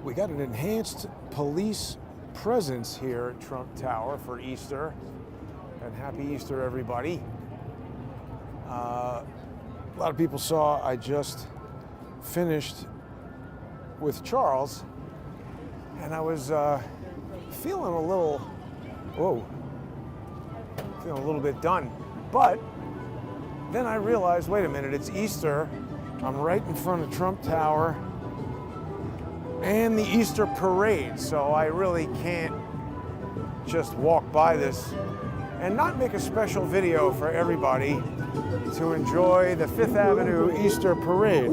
We got an enhanced police presence here at Trump Tower for Easter. And happy Easter, everybody. A lot of people saw I just finished with Charles, and I was feeling a little bit done. But then I realized, wait a minute, it's Easter. I'm right in front of Trump Tower and the Easter Parade, so I really can't just walk by this and not make a special video for everybody to enjoy the Fifth Avenue Easter Parade.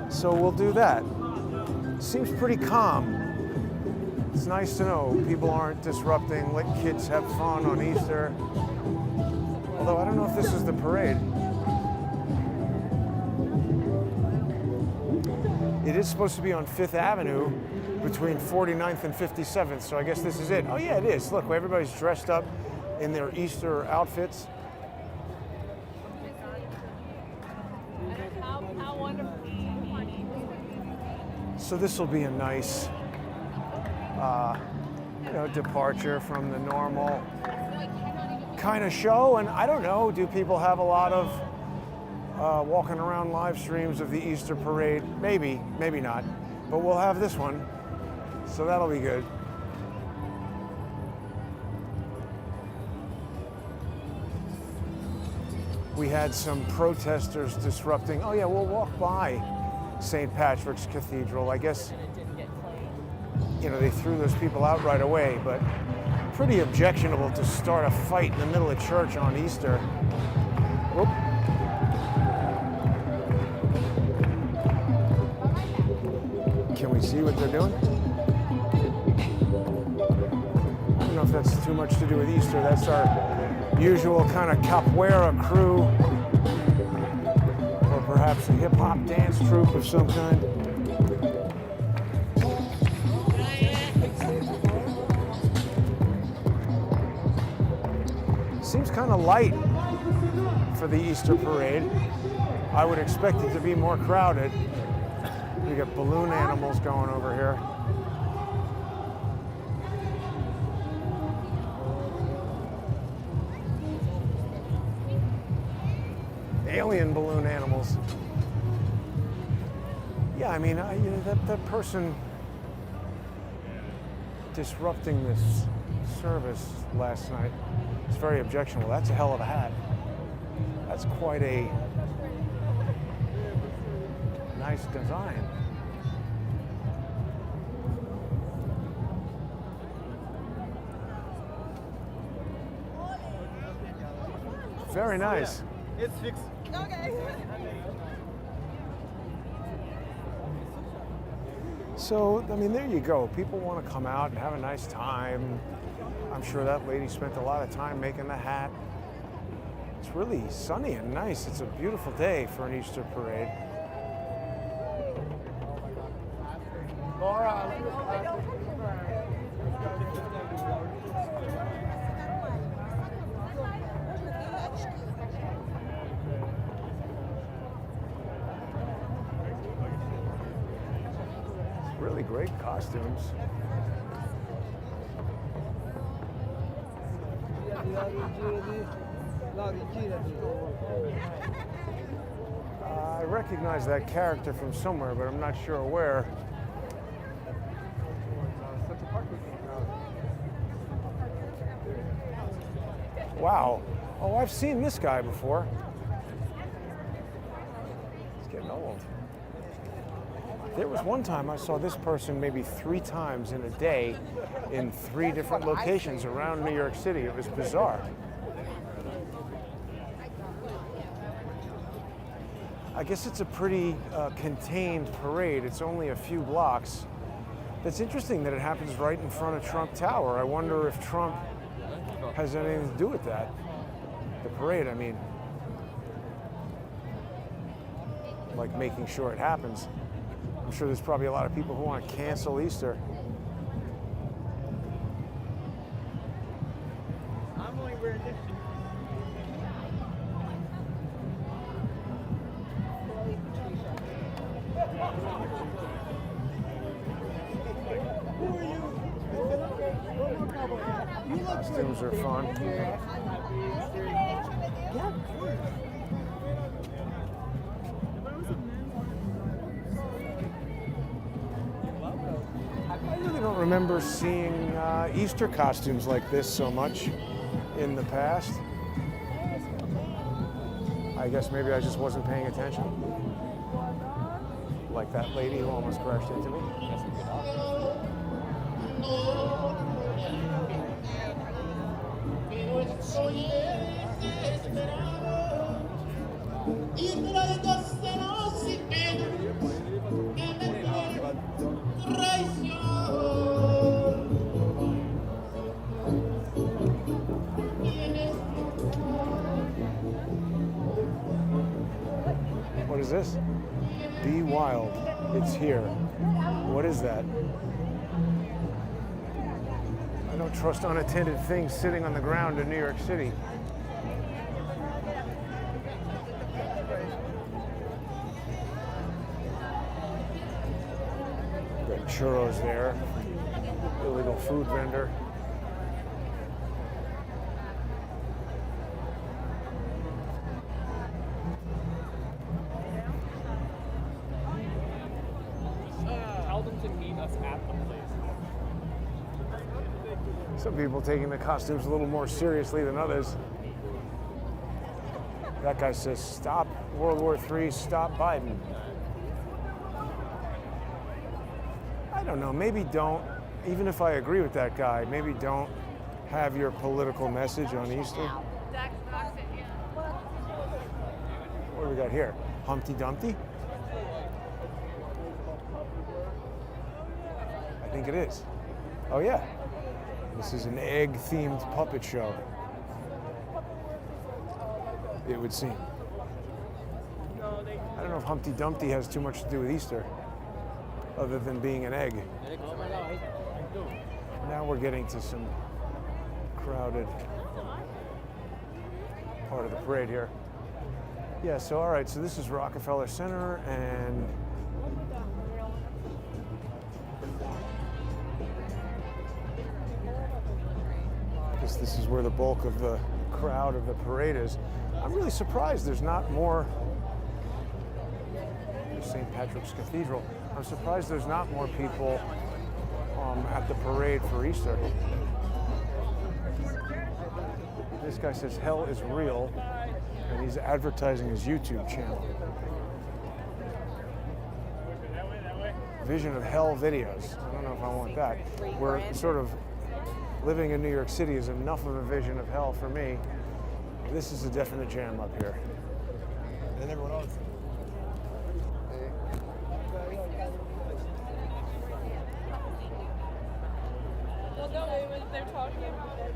So we'll do that. Seems pretty calm. It's nice to know people aren't disrupting, let kids have fun on Easter. Although I don't know if this is the parade. It is supposed to be on Fifth Avenue between 49th and 57th, so I guess this is it. Oh yeah, it is. Look, everybody's dressed up in their Easter outfits. How wonderful. So this will be a nice, departure from the normal kind of show. And I don't know, do people have a lot of walking around live streams of the Easter Parade? Maybe, maybe not. But we'll have this one, so that'll be good. We had some protesters disrupting. Oh yeah, we'll walk by St. Patrick's Cathedral. I guess, they threw those people out right away, but pretty objectionable to start a fight in the middle of church on Easter. Whoop. Can we see what they're doing? I don't know if that's too much to do with Easter. That's our usual kind of capoeira crew, or perhaps a hip-hop dance troupe of some kind. Seems kind of light for the Easter parade. I would expect it to be more crowded. We got balloon animals going over here. Alien balloon animals. Yeah, I mean, that person disrupting this service last night, it's very objectionable. That's a hell of a hat. That's quite a nice design. Very nice. It's fixed. Okay. So, I mean, there you go. People want to come out and have a nice time. I'm sure that lady spent a lot of time making the hat. It's really sunny and nice. It's a beautiful day for an Easter parade. Really great costumes. I recognize that character from somewhere, but I'm not sure where. Wow. Oh, I've seen this guy before. It's getting old. There was one time I saw this person maybe 3 times in a day in 3 different locations around New York City. It was bizarre. I guess it's a pretty contained parade. It's only a few blocks. That's interesting that it happens right in front of Trump Tower. I wonder if Trump has anything to do with that. The parade, I mean. Like making sure it happens. I'm sure there's probably a lot of people who want to cancel Easter. I'm only wearing this. Costumes are fun. I really don't remember seeing Easter costumes like this so much in the past. I guess maybe I just wasn't paying attention. Like that lady who almost crashed into me. What is this? Be wild. It's here. What is that? I don't trust unattended things sitting on the ground in New York City. Got churros there. Illegal food vendor. Tell them to meet us at the place. Some people taking the costumes a little more seriously than others. That guy says, stop World War III, stop Biden. I don't know, maybe don't, even if I agree with that guy, maybe don't have your political message on Easter. What do we got here? Humpty Dumpty? I think it is. Oh yeah. This is an egg-themed puppet show. It would seem. I don't know if Humpty Dumpty has too much to do with Easter, other than being an egg. Now we're getting to some crowded part of the parade here. Yeah, so all right, so this is Rockefeller Center, and I guess this is where the bulk of the crowd of the parade is. I'm really surprised there's not more. St. Patrick's Cathedral. I'm surprised there's not more people at the parade for Easter. This guy says hell is real, and he's advertising his YouTube channel. Vision of hell videos. I don't know if I want that. We're sort of living in New York City is enough of a vision of hell for me. This is a definite jam up here. And everyone else. Well, no, they're talking about it.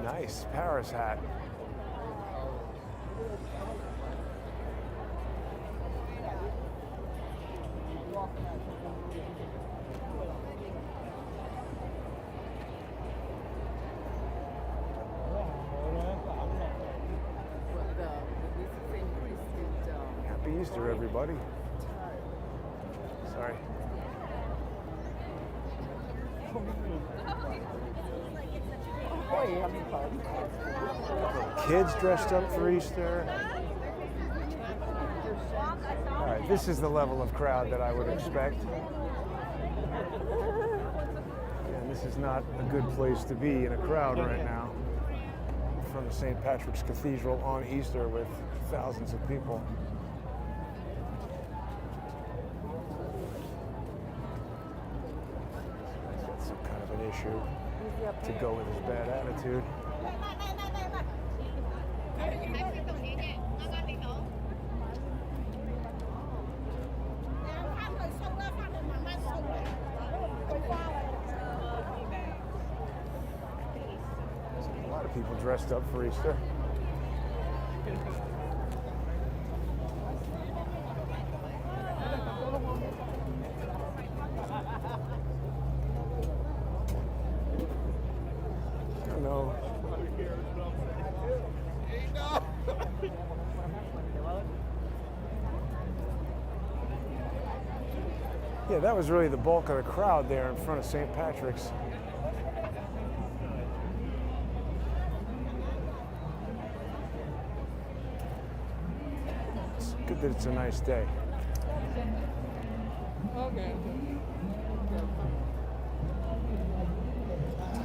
Nice Paris hat. Happy Easter, everybody. Sorry. Kids dressed up for Easter. All right, this is the level of crowd that I would expect. And this is not a good place to be in a crowd right now in front of St. Patrick's Cathedral on Easter with thousands of people. That's some kind of an issue to go with his bad attitude. A lot of people dressed up for Easter. Hello. Yeah, that was really the bulk of the crowd there in front of St. Patrick's. It's good that it's a nice day. Okay.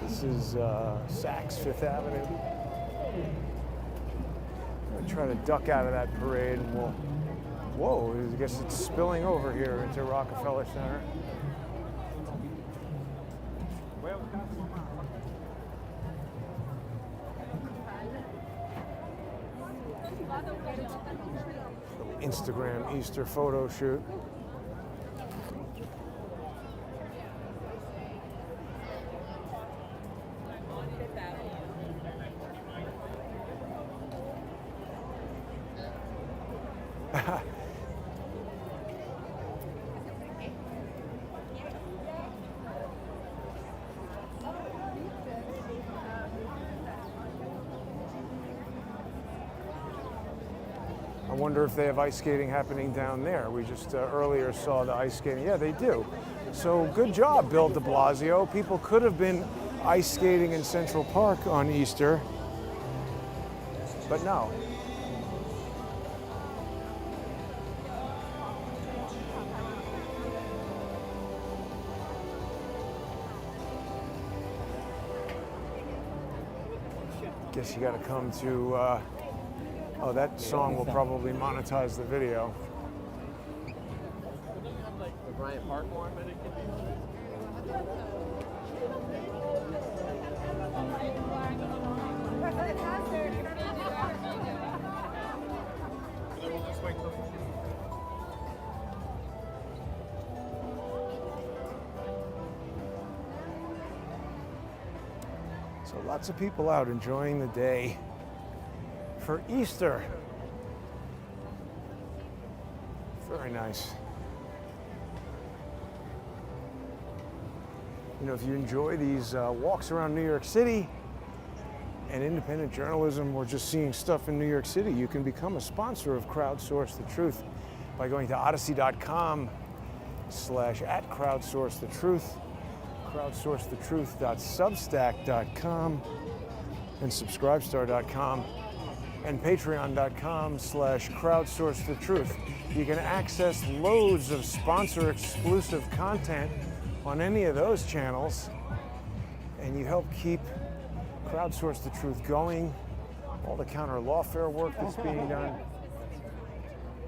This is Saks Fifth Avenue. I'm gonna try to duck out of that parade and we'll, whoa, I guess it's spilling over here into Rockefeller Center. Instagram Easter photo shoot. I wonder if they have ice skating happening down there. We just earlier saw the ice skating. Yeah, they do. So good job, Bill de Blasio. People could have been ice skating in Central Park on Easter, but no. Guess you got to come to, oh, that song will probably monetize the video. The Bryant Park one, but it could be. So lots of people out enjoying the day for Easter. Very nice. You know, if you enjoy these walks around New York City and independent journalism or just seeing stuff in New York City, you can become a sponsor of Crowdsource the Truth by going to odyssey.com/@crowdsourcethetruth, crowdsourcethetruth.substack.com, and subscribestar.com, and patreon.com/crowdsourcethetruth. You can access loads of sponsor exclusive content on any of those channels, and you help keep Crowdsource the Truth going, all the counter lawfare work that's being done.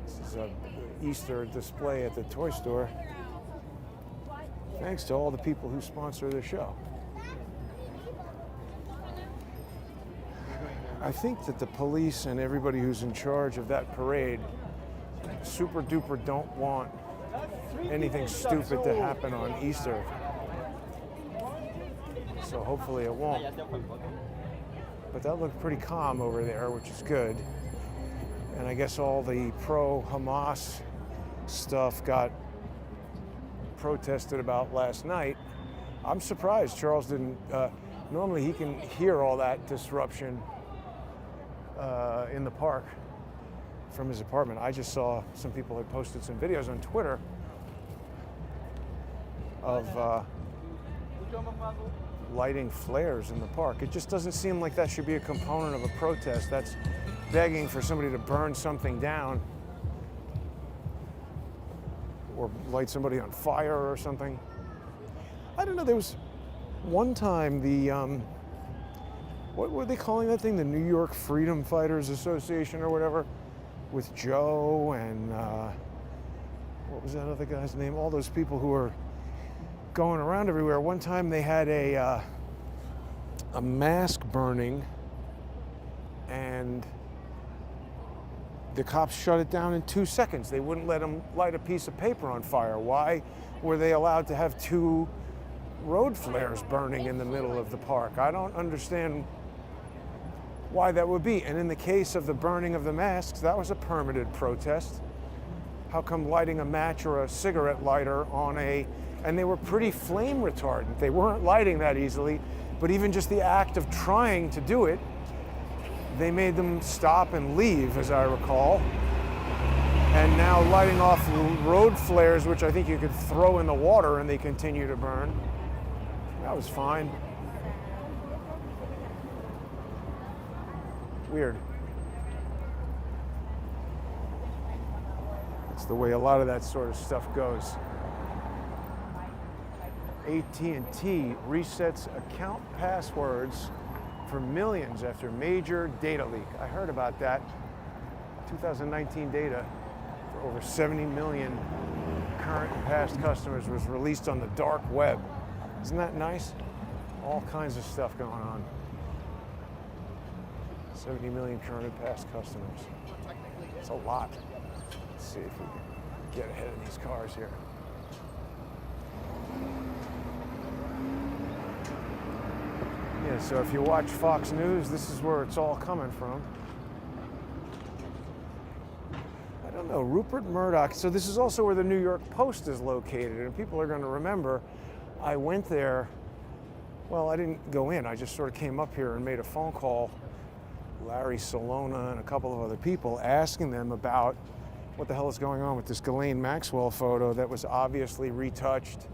This is a Easter display at the toy store. Thanks to all the people who sponsor the show. I think that the police and everybody who's in charge of that parade super duper don't want anything stupid to happen on Easter. So hopefully it won't. But that looked pretty calm over there, which is good. And I guess all the pro-Hamas stuff got protested about last night. I'm surprised Charles didn't, normally he can hear all that disruption in the park from his apartment. I just saw some people had posted some videos on Twitter of lighting flares in the park. It just doesn't seem like that should be a component of a protest. That's begging for somebody to burn something down or light somebody on fire or something. I don't know, there was one time the, what were they calling that thing? The New York Freedom Fighters Association or whatever, with Joe and what was that other guy's name? All those people who were going around everywhere. One time they had a mask burning and the cops shut it down in 2 seconds. They wouldn't let them light a piece of paper on fire. Why were they allowed to have 2 road flares burning in the middle of the park? I don't understand why that would be. And in the case of the burning of the masks, that was a permitted protest. How come lighting a match or a cigarette lighter on and they were pretty flame retardant. They weren't lighting that easily, but even just the act of trying to do it, they made them stop and leave, as I recall. and now lighting off road flares, which I think you could throw in the water and they continue to burn. That was fine. Weird. That's the way a lot of that sort of stuff goes. AT&T resets account passwords for millions after major data leak. I heard about that. 2019 data for over 70 million current and past customers was released on the dark web. Isn't that nice? All kinds of stuff going on. 70 million current and past customers. It's a lot. Let's see if we can get ahead of these cars here. Yeah, so if you watch Fox News, this is where it's all coming from. I don't know, Rupert Murdoch. So this is also where the New York Post is located, and people are going to remember I went there. Well, I didn't go in. I just sort of came up here and made a phone call. Larry Salona and a couple of other people, asking them about what the hell is going on with this Ghislaine Maxwell photo that was obviously retouched,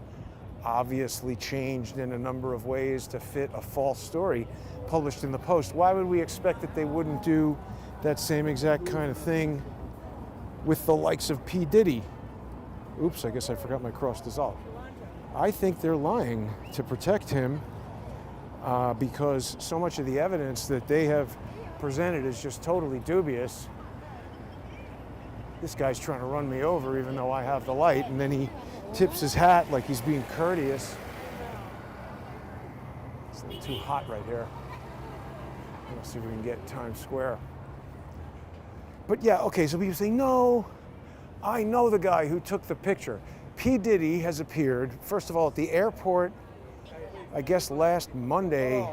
obviously changed in a number of ways to fit a false story published in the Post. Why would we expect that they wouldn't do that same exact kind of thing with the likes of P. Diddy? Oops, I guess I forgot my cross dissolve. I think they're lying to protect him because so much of the evidence that they have presented is just totally dubious. This guy's trying to run me over even though I have the light, and then he tips his hat like he's being courteous. It's a little too hot right here. Let's see if we can get Times Square. But yeah, okay, so people say, no, I know the guy who took the picture. P. Diddy has appeared, first of all, at the airport, I guess last Monday,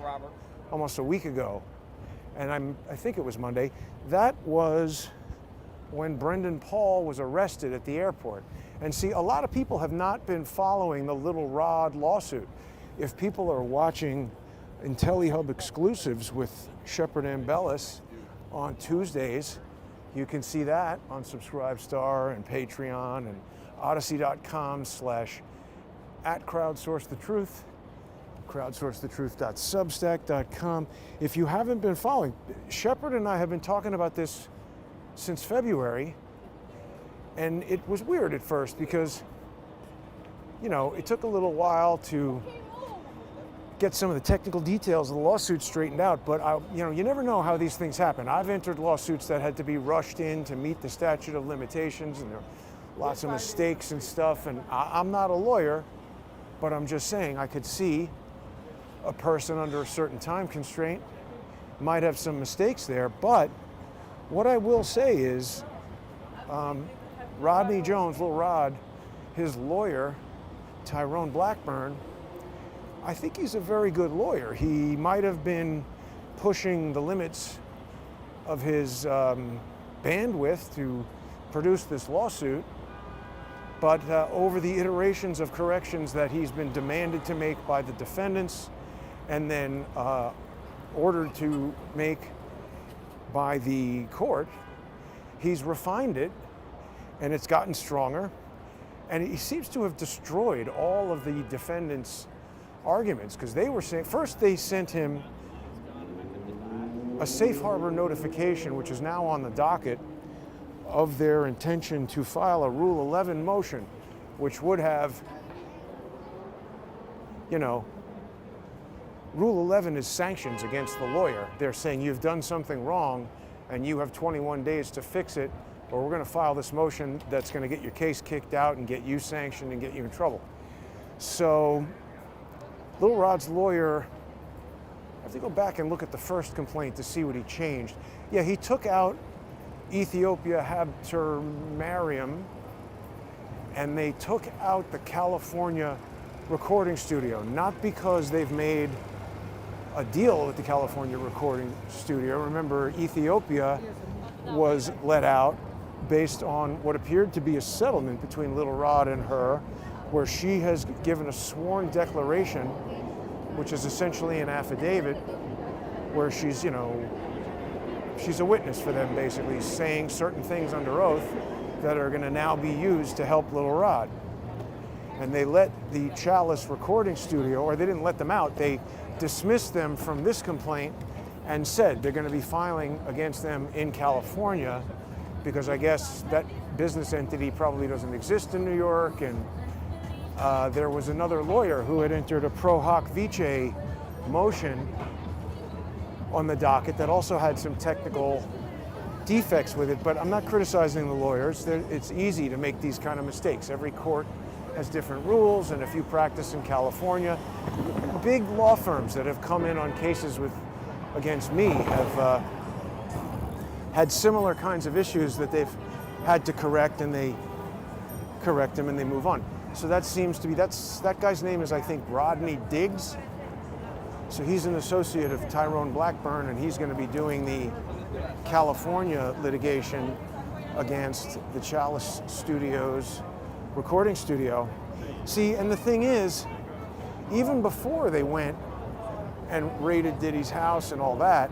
almost a week ago. And I think it was Monday. That was when Brendan Paul was arrested at the airport. And see, a lot of people have not been following the Little Rod lawsuit. If people are watching IntelliHub exclusives with Shepard Ambellis on Tuesdays, you can see that on Subscribestar and Patreon and Odyssey.com/@CrowdsourceTheTruth, crowdsourcethetruth.substack.com. If you haven't been following, Shepard and I have been talking about this since February, and it was weird at first because, you know, it took a little while to get some of the technical details of the lawsuit straightened out, but you know, you never know how these things happen. I've entered lawsuits that had to be rushed in to meet the statute of limitations, and there were lots of mistakes and stuff, and I'm not a lawyer, but I'm just saying I could see a person under a certain time constraint might have some mistakes there. But what I will say is Rodney Jones, Little Rod, his lawyer, Tyrone Blackburn, I think he's a very good lawyer. He might have been pushing the limits of his bandwidth to produce this lawsuit, but over the iterations of corrections that he's been demanded to make by the defendants and then ordered to make by the court, he's refined it and it's gotten stronger, and he seems to have destroyed all of the defendants' arguments, because they were saying, first they sent him a safe harbor notification, which is now on the docket, of their intention to file a Rule 11 motion, which would have, you know, Rule 11 is sanctions against the lawyer. They're saying you've done something wrong and you have 21 days to fix it, or we're going to file this motion that's going to get your case kicked out and get you sanctioned and get you in trouble. So Little Rod's lawyer, I have to go back and look at the first complaint to see what he changed. Yeah, he took out Ethiopia Habtemariam, and they took out the California recording studio, not because they've made a deal with the California recording studio. Remember, Ethiopia was let out based on what appeared to be a settlement between Little Rod and her, where she has given a sworn declaration, which is essentially an affidavit, where she's a witness for them, basically saying certain things under oath, that are going to now be used to help Little Rod. And they let the Chalice recording studio, or they didn't let them out, they dismissed them from this complaint and said they're going to be filing against them in California because I guess that business entity probably doesn't exist in New York. And there was another lawyer who had entered a pro hoc vice motion on the docket that also had some technical defects with it, but I'm not criticizing the lawyers. It's easy to make these kind of mistakes. Every court has different rules, and if you practice in California, big law firms that have come in on cases against me have had similar kinds of issues that they've had to correct, and they correct them and they move on. So that seems to be, that guy's name is, I think, Rodney Diggs. So he's an associate of Tyrone Blackburn, and he's going to be doing the California litigation against the Chalice Studios recording studio. See, and the thing is, even before they went and raided Diddy's house and all that,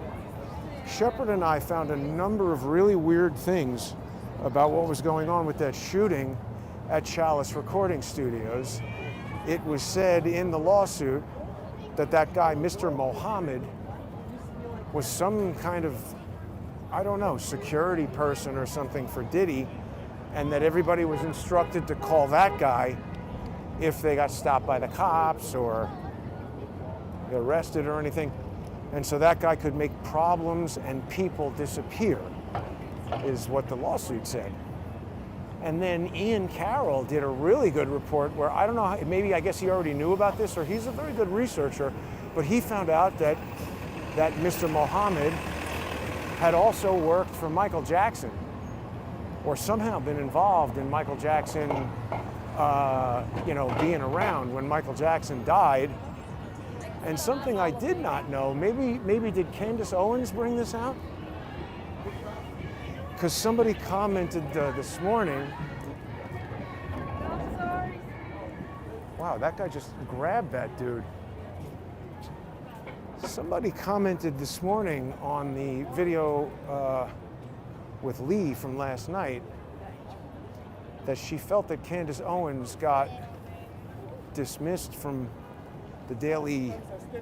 Shepard and I found a number of really weird things about what was going on with that shooting at Chalice Recording Studios. It was said in the lawsuit that that guy, Mr. Mohammed, was some kind of, I don't know, security person or something for Diddy, and that everybody was instructed to call that guy if they got stopped by the cops or arrested or anything. And so that guy could make problems and people disappear, is what the lawsuit said. And then Ian Carroll did a really good report where, I don't know, maybe I guess he already knew about this, or he's a very good researcher, but he found out that Mr. Mohammed had also worked for Michael Jackson, or somehow been involved in Michael Jackson, being around when Michael Jackson died. And something I did not know, maybe did Candace Owens bring this out? Because somebody commented this morning. Wow, that guy just grabbed that dude. Somebody commented this morning on the video with Lee from last night that she felt that Candace Owens got dismissed from the Daily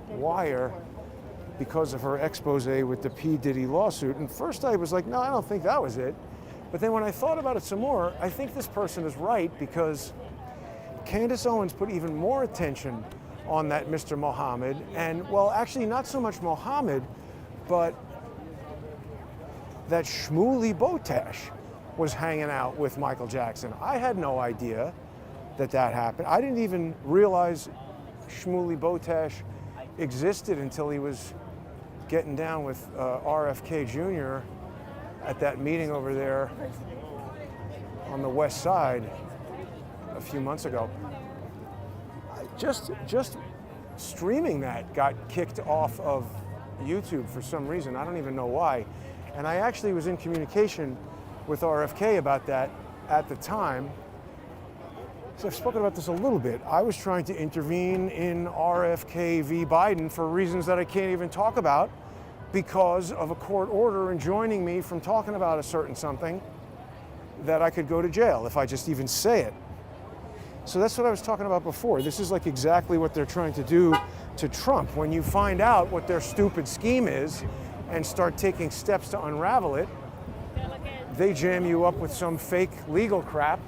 Wire because of her expose with the P. Diddy lawsuit. And first I was like, no, I don't think that was it. But then when I thought about it some more, I think this person is right, because Candace Owens put even more attention on that Mr. Mohammed. And, well, actually not so much Mohammed, but that Shmuley Botesh was hanging out with Michael Jackson. I had no idea that happened. I didn't even realize Shmuley Botesh existed until he was getting down with RFK Jr. at that meeting over there on the West Side a few months ago. Just streaming that got kicked off of YouTube for some reason. I don't even know why. And I actually was in communication with RFK about that at the time. So I've spoken about this a little bit. I was trying to intervene in RFK v. Biden for reasons that I can't even talk about because of a court order enjoining me from talking about a certain something that I could go to jail if I just even say it. So that's what I was talking about before. This is like exactly what they're trying to do to Trump. When you find out what their stupid scheme is and start taking steps to unravel it, they jam you up with some fake legal crap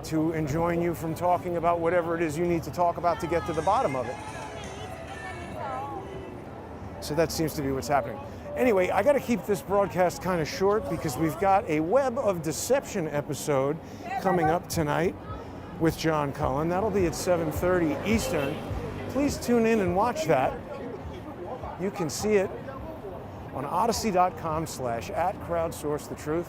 to enjoin you from talking about whatever it is you need to talk about to get to the bottom of it. So that seems to be what's happening. Anyway, I got to keep this broadcast kind of short because we've got a Web of Deception episode coming up tonight with John Cullen. That'll be at 7:30 Eastern. Please tune in and watch that. You can see it on odyssey.com/@crowdsourcethetruth.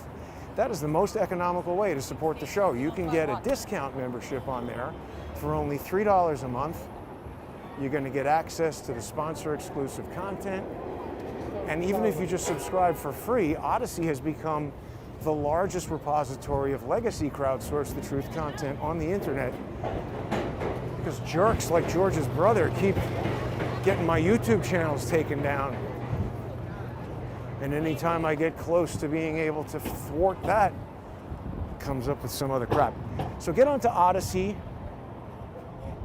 That is the most economical way to support the show. You can get a discount membership on there for only $3 a month. You're going to get access to the sponsor exclusive content. And even if you just subscribe for free, Odyssey has become the largest repository of legacy Crowdsource the Truth content on the internet, because jerks like George's brother keep getting my YouTube channels taken down. And anytime I get close to being able to thwart that comes up with some other crap. So get onto Odyssey.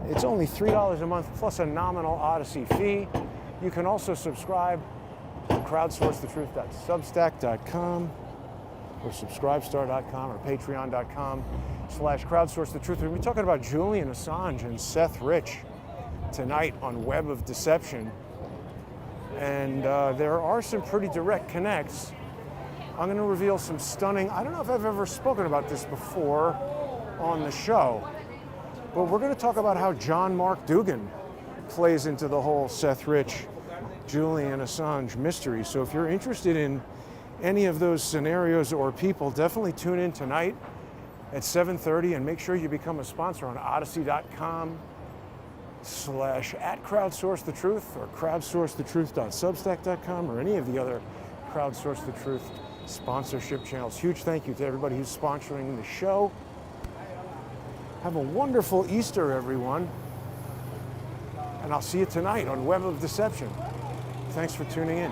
It's only $3 a month plus a nominal Odyssey fee. You can also subscribe to crowdsourcethetruth.substack.com or subscribestar.com or patreon.com/crowdsourcethetruth. We're talking about Julian Assange and Seth Rich tonight on Web of Deception. And there are some pretty direct connects. I'm going to reveal some stunning, I don't know if I've ever spoken about this before on the show, but we're going to talk about how John Mark Dougan plays into the whole Seth Rich, Julian Assange mystery. So if you're interested in any of those scenarios or people, definitely tune in tonight at 7:30 and make sure you become a sponsor on odyssey.com/@crowdsourcethetruth or crowdsourcethetruth.substack.com or any of the other Crowdsource the Truth sponsorship channels. Huge thank you to everybody who's sponsoring the show. Have a wonderful Easter, everyone. And I'll see you tonight on Web of Deception. Thanks for tuning in.